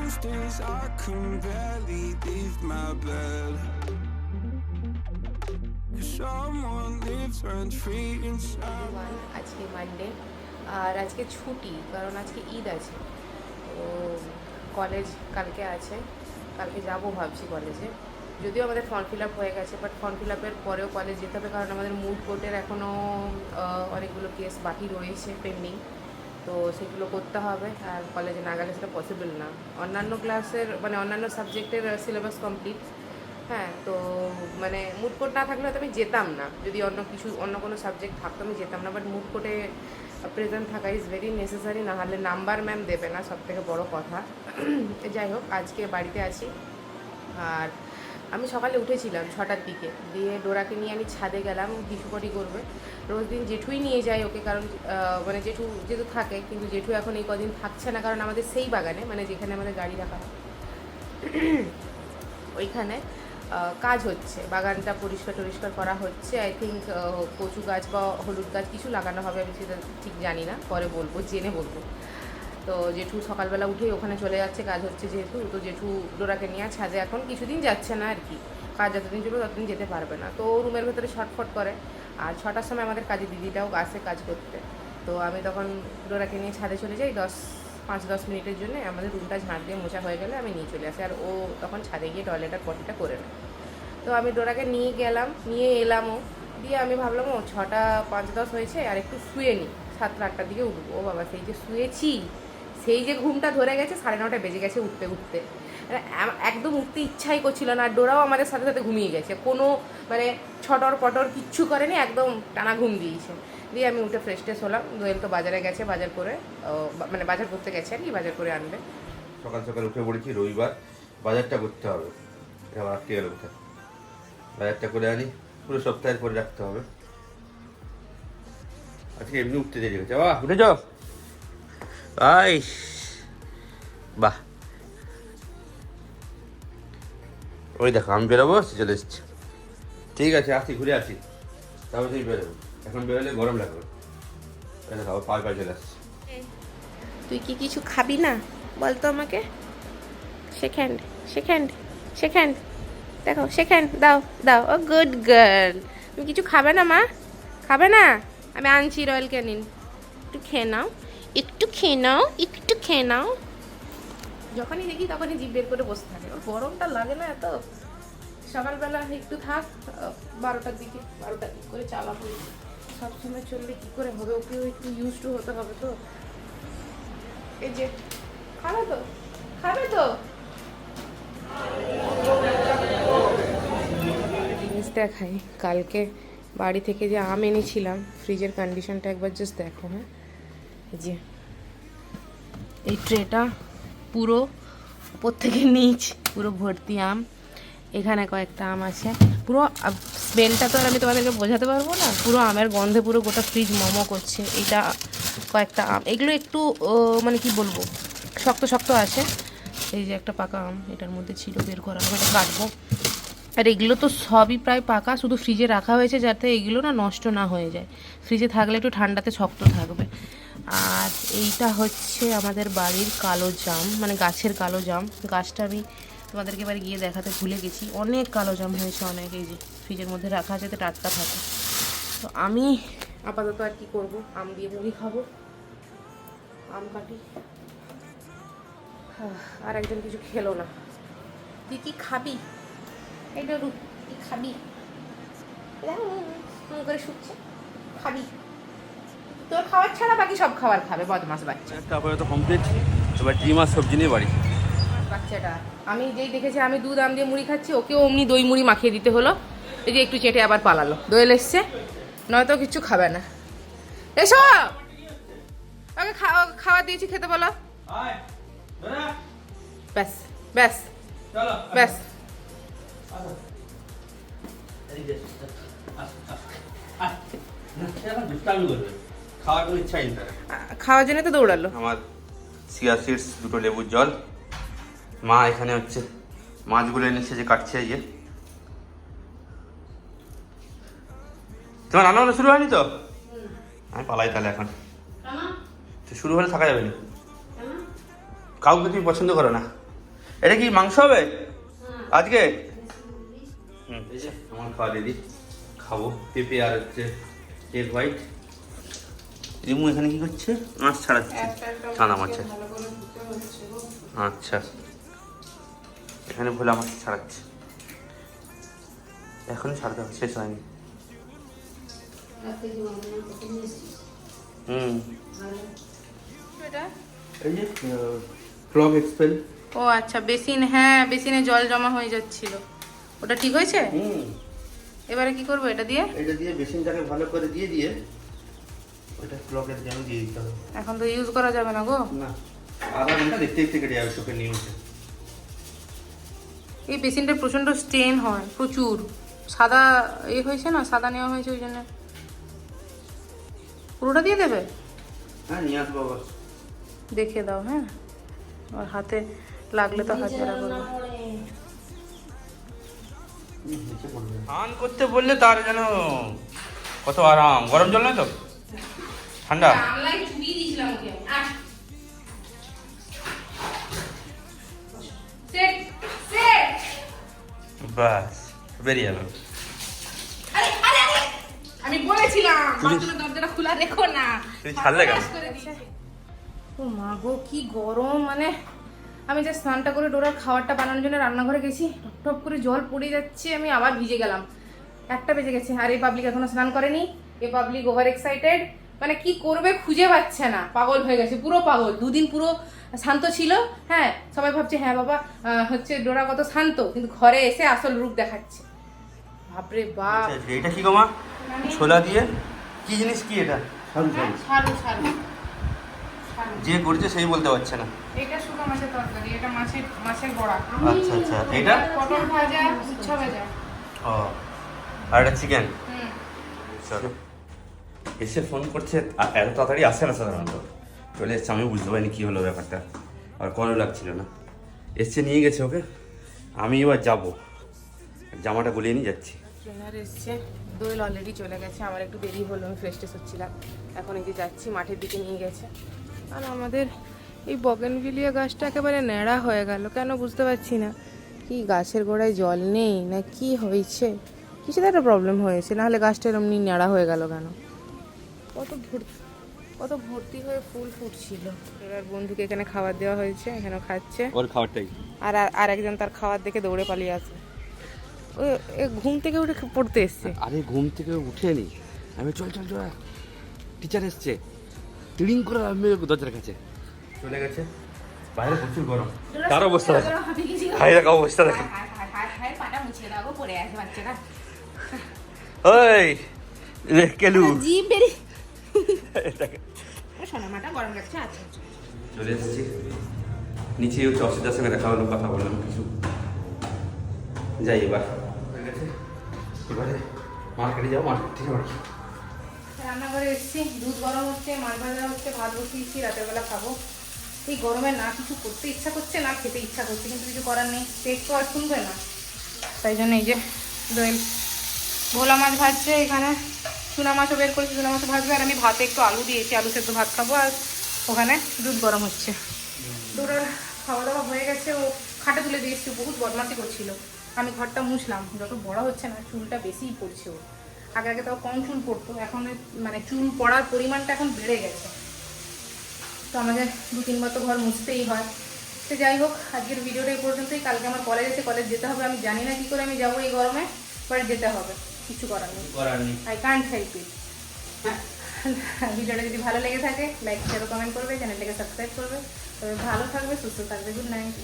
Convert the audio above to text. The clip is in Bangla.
Most days I can barely leave my bed. 'Cause someone lives rent free inside. আজকে মানডে আর আজকে ছুটি, কারণ আজকে ঈদ আছে। তো কলেজ কালকে আছে, কালকে যাবো ভাবছি কলেজে। যদিও আমাদের ফর্ম ফিল আপ হয়ে গেছে, বাট ফর্ম ফিল আপের পরেও কলেজ যেতে হবে, কারণ আমাদের মুড কোর্টের এখনও অনেকগুলো কেস বাকি রয়েছে পেন্ডিং। তো সেগুলো করতে হবে, আর কলেজে না গেলে সেটা পসিবল না। অন্যান্য ক্লাসের মানে অন্যান্য সাবজেক্টের সিলেবাস কমপ্লিট। হ্যাঁ, তো মানে মুড কোর্ট না থাকলে হয়তো আমি যেতাম না। যদি অন্য কোনো সাবজেক্ট থাকতো আমি যেতাম না, বাট মুড কোর্টে প্রেজেন্ট থাকা ইজ ভেরি নেসেসারি, না হলে নাম্বার ম্যাম দেবে না, সব থেকে বড়ো কথা। যাই হোক, আজকে বাড়িতে আছি। আর আমি সকালে উঠেছিলাম 6টার দিকে, দিয়ে ডোরাকে নিয়ে আমি ছাদে গেলাম হিসুপটি করবে। রোজ দিন জেঠুই নিয়ে যায় ওকে, কারণ মানে জেঠু যেহেতু থাকে, কিন্তু জেঠু এখন এই কদিন থাকছে না, কারণ আমাদের সেই বাগানে মানে যেখানে আমাদের গাড়ি রাখা হয় ওইখানে কাজ হচ্ছে, বাগানটা পরিষ্কার করা হচ্ছে। আই থিঙ্ক কচু গাছ বা হলুদ গাছ কিছু লাগানো হবে, আমি সেটা ঠিক জানি না, পরে বলবো, জেনে বলবো। তো জেঠু সকালবেলা উঠেই ওখানে চলে যাচ্ছে, কাজ হচ্ছে যেহেতু। তো জেঠু ডোরাকে নিয়ে ছাদে এখন কিছুদিন যাচ্ছে না আর কি, কাজ যতদিন চলবে ততদিন যেতে পারবে না। তো রুমের ভেতরে ছটফট করে। আর 6টার সময় আমাদের কাজের দিদিটাও আসে কাজ করতে। তো আমি তখন ডোরাকে নিয়ে ছাদে চলে যাই, 5-10 মিনিটের জন্য। আমাদের রুমটা ঝাঁট দিয়ে মোছা হয়ে গেলে আমি নিয়ে চলে আসি, আর ও তখন ছাদে গিয়ে টয়লেটের পটিটা করে নেয়। তো আমি ডোরাকে নিয়ে এলামও। দিয়ে আমি ভাবলাম 6টা 5-10 হয়েছে, আর একটু শুয়ে নিই, 7-8টার দিকে উঠবো। ও বাবা, সেই যে শুয়েছি, সেই যে ঘুমটা ধরে গেছে, 9:30 বেজে গেছে উঠতে। একদম উঠতে ইচ্ছাই করছিল না। আর ডোরাও আমাদের সাথে সাথে ঘুমিয়ে গেছে, কোনো মানে ছটর পটর কিচ্ছু করেনি, একদম টানা ঘুম দিয়েছে। দিয়ে আমি উঠে ফ্রেশ ট্রেশ হলাম। দোয়েল তো বাজারে গেছে, বাজার করে মানে বাজার করতে গেছে আর কি, বাজার করে আনবে। সকাল সকাল উঠে পড়েছি, রবিবার বাজারটা করতে হবে। এবার আটকে গেল কোথায়, বাজারটা করে আনি, পুরো সপ্তাহের পরে রাখতে হবে। আজকে এমনি উঠতে দেরি হয়েছে। বাহ, উঠে যাও। আই বাহ, ওই দেখো আমি বেরোবো, চলে এসছি। ঠিক আছে, আসি, ঘুরে আসি, তারপর তুমি বেরোবো। এখন বেরোলে গরম লাগবে। দেখো পায়ে চলে আসছি। তুই কি কিছু খাবি না বল তো আমাকে? সেকেন্ড দেখো, সেকেন্ড দাও। ও গুড গার্ল। তুমি কিছু খাবে না মা? খাবে না? আমি আনছি রয়্যাল ক্যানিন, একটু খেয়ে নাও। যখনই দেখি তখনই জিভ বের করে বসে থাকে। ওর গরমটা লাগে না এত। সকালবেলা একটু থাক, 12টার দিকে করে চালাবো। সবসময় চললে কী করে হবে, ওকেও একটু ইউজ টু হতে হবে। তো এই যে খাবে তো জিনিস দেখাই। কালকে বাড়ি থেকে যে আম এনেছিলাম, ফ্রিজের কন্ডিশনটা একবার জাস্ট দেখো। হ্যাঁ, এই যে এই ট্রেটা পুরো উপর থেকে নিচ পুরো ভর্তি আম। এখানে কয়েকটা আম আছে, পুরো স্মেলটা তো আর আমি তোমাদেরকে বোঝাতে পারবো না। পুরো আমের গন্ধে পুরো গোটা ফ্রিজ মোমো করছে। এইটা কয়েকটা আম, এগুলো একটু মানে কি বলবো, শক্ত আছে। এই যে একটা পাকা আম এটার মধ্যে ছিল, বের করা হবে, এটা কাটবো। আর এগুলো তো সবই প্রায় পাকা, শুধু ফ্রিজে রাখা হয়েছে যাতে এগুলো না নষ্ট না হয়ে যায়। ফ্রিজে থাকলে একটু ঠান্ডাতে শক্ত থাকবে। আর এইটা হচ্ছে আমাদের বাড়ির কালো জাম, মানে গাছের কালো জাম। গাছটা আমি তোমাদেরকে এবার গিয়ে দেখাতে ভুলে গেছি। অনেক কালো জাম হয়েছে, অনেক। এই যে ফ্রিজের মধ্যে রাখা আছে যাতে টাটকা থাকে। তো আমি আপাতত আর কি করবো, আম দিয়ে মুড়ি খাবো। আম কাটি। আর একজন কিছু খেলো না। তুই কি খাবি? এইটা কি খাবি? করে শুকছে, খাবি? তোর খাবার ছাড়া বাকি সব খাবার খাবে, বদমাস বাচ্চা। তারপরে তো কমপ্লিট। এবার ডিম আর সবজি নিয়ে বাড়ি। বাচ্চাটা আমি যেই দেখেছি আমি দুধ আম দিয়ে মুড়ি খাচ্ছি, ওকেও অমনি দই মুড়ি মাখিয়ে দিতে হলো। এই যে একটু চেটে আবার পালালো। দোয়েল এসছে, নয়তো কিচ্ছু খাবে না। এসো, ওকে খাওয়া দিয়েছি, খেতে বলো। ব্যাস খাওয়ার জন্য তো দৌড়ালো। আমার চিয়া সিডস, 2টো লেবুর জল। মা এখানে হচ্ছে মাছগুলো এনেছে, যে কাটছে। এই যে তোমার রান্না শুরু হয়নি তো? আমি পালাই তাহলে এখন। তো শুরু হলে থাকা যাবে না। কাউকে তুমি পছন্দ করো না? এটা কি মাংস হবে আজকে? এই যে আমার খাওয়া রেডি, খাবো। পেঁপে আর হচ্ছে এগ হোয়াইট। রিমু এখানে কি করছে? মাছ ছাড়াচ্ছে, চানা মাছের। আচ্ছা, এখানে ভোলা মাছ ছাড়াচ্ছে, এখন ছাড়তে হবে, শেষ হয়নি। এই যে ক্লগ এক্সপেল। ও আচ্ছা, বেসিন, হ্যাঁ বেসিনে জল জমা হয়ে যাচ্ছিল, ওটা ঠিক হয়েছে? এবারে কি করবো এটা দিয়ে? এটা দিয়ে বেসিনটাকে ভালো করে দিয়ে ওটা ক্লগের জন্য দিয়ে দিতে হবে। এখন তো ইউজ করা যাবে না গো। না, আধা ঘন্টা দেখতে দেখতে কেটে যাবে চোখের নিউজে। এই বেসিনটা প্রচন্ড স্টেন হয়, প্রচুর সাদা হয়েছে না, সাদা নেওয়া হয়েছে ওই জন্য। পুরোটা দিয়ে দেবে? হ্যাঁ, নিয়ে আসবো আবার। দেখে দাও, হ্যাঁ, আর হাতে লাগলে তো হাত ধরা করবে। স্নান করতে বললে তার যেন কত আরাম। গরম জল নয় তো, ঠান্ডা। বাস বেরিয়ে গেল। আমি বলেছিলাম বাথরুমের দরজাটা খোলা রেখো না। তুই ছাড়লে কেন? ও মা গো, কি গরম! মানে আমি যে স্নানটা করে ডোরার খাবারটা বানানোর জন্য রান্নাঘরে গেছি, টপ টপ করে জল পড়ে যাচ্ছে, আমি আবার ভিজে গেলাম। 1টা বেজে গেছে, আর এই পাবলিক এখনো স্নান করেনি। এই পাবলিক ওভার এক্সাইটেড, মানে কি করবে খুঁজে পাচ্ছে না, পাগল হয়ে গেছে, পুরো পাগল। 2 দিন পুরো শান্ত ছিল, হ্যাঁ, সবাই ভাবছে হ্যাঁ বাবা হচ্ছে ডোরা কত শান্ত, কিন্তু ঘরে এসে আসল রূপ দেখাচ্ছে। বাপরে বাপ! এটা কি গো মা? ছোলা দিয়ে কি জিনিস? কি এটা? ছাড়ু ছাড়ু। যে করছে সেই বলতে পারছে না। এটা শুকনো মাছের তরকারি, এটা মাছের বড়া। আচ্ছা আচ্ছা, এটা পটল ভাজা, উচ্ছা ভাজা। ও, আর এটা চিকেন। হুম। চলো, এসে ফোন করছে, এত তাড়াতাড়ি আসে না সাধারণত। চলে এসছে, আমি বুঝতে পারিনি কী হলো ব্যাপারটা, আর কলও লাগছিল না। এসছে, নিয়ে গেছে ওকে। আমি এবার যাবো, জামাটা গলিয়ে নিয়ে যাচ্ছি। ট্রেনার এসছে, দোয়েল অলরেডি চলে গেছে, আমার একটু দেরি হলো, আমি ফ্রেশ ট্রেশ হচ্ছিলাম। এখন এই যে যাচ্ছি, মাঠের দিকে নিয়ে গেছে। আর আমাদের এই বগেনভিলিয়া গাছটা একেবারে ন্যাড়া হয়ে গেল, কেন বুঝতে পারছি না। কি গাছের গোড়ায় জল নেই না কি হয়েছে, কিছু একটা প্রবলেম হয়েছে, নাহলে গাছটা এরমনি ন্যাড়া হয়ে গেল কেন? কত ভর্তি হয়ে ফুল ফুটছিল। আর বন্ধুকে এখানে খাবার দেওয়া হয়েছে, এখানেও খাচ্ছে। ওর খাবারটাই। আর একজন তার খাবার দেখে দৌড়ে পালিয়ে আসে। ও ঘুম থেকে উঠে পড়তে এসছে। আরে ঘুম থেকে উঠেনি, আমি চল চল চল, টিচার এসছে, তিড়িং করে আমি দরজার কাছে চলে গেছে। বাইরে প্রচুর গরম, তার অবস্থা দেখো, হাই দেখো অবস্থা দেখো। ওই কেলু জিভ বেরি সোনামাটা গরম লাগছে। আচ্ছা চলে এসেছি নিচে, হচ্ছে অসিতার সঙ্গে দেখা হলো, কথা বললাম কিছু। যাই এবার, হয়ে গেছে, এবারে মার্কেটে যাবো, মার্কেট থেকে বাড়ি। রান্নাঘরে এসেছি, দুধ গরম হচ্ছে, মাছ ভাজা হচ্ছে, ভাত বসিয়েছি, রাতের বেলা খাবো। এই গরমে না কিছু করতে ইচ্ছা করছে না খেতে ইচ্ছা করছে, কিন্তু কিছু করার নেই, পেট তো আর শুনবে না। তাই জন্য এই যে দোয়েল ভোলা মাছ ভাজছে, এখানে চুনা মাছও বের করেছি, চুনা মাছও ভাজবে। আর আমি ভাতে একটু আলু দিয়েছি, আলু সেদ্ধ ভাত খাবো। আর ওখানে দুধ গরম হচ্ছে। দুটোর খাওয়া দাওয়া হয়ে গেছে, ও খাটে তুলে দিয়েছি, বহুত বদমাশি করছিল। আমি ঘরটা মুছলাম, যত বড় হচ্ছে না চুলটা বেশিই পড়ছে ওর। আগে তাও কম চুল পড়তো, এখন মানে চুল পড়ার পরিমাণটা এখন বেড়ে গেছে। তো আমাকে 2-3 বার তো ঘর মুছতেই হয়। তো যাই হোক, আজকের ভিডিওটা এই পর্যন্তই। কালকে আমার কলেজ আছে, কলেজ যেতে হবে। আমি জানি না কী করে আমি যাবো এই গরমে, বাট যেতে হবে, কিছু করার নেই। I can't help it. ভিডিওটা যদি ভালো লেগে থাকে লাইক শেয়ার কমেন্ট করবে, চ্যানেলটাকে সাবস্ক্রাইব করবে। তবে ভালো থাকবে, সুস্থ থাকবে। Good night.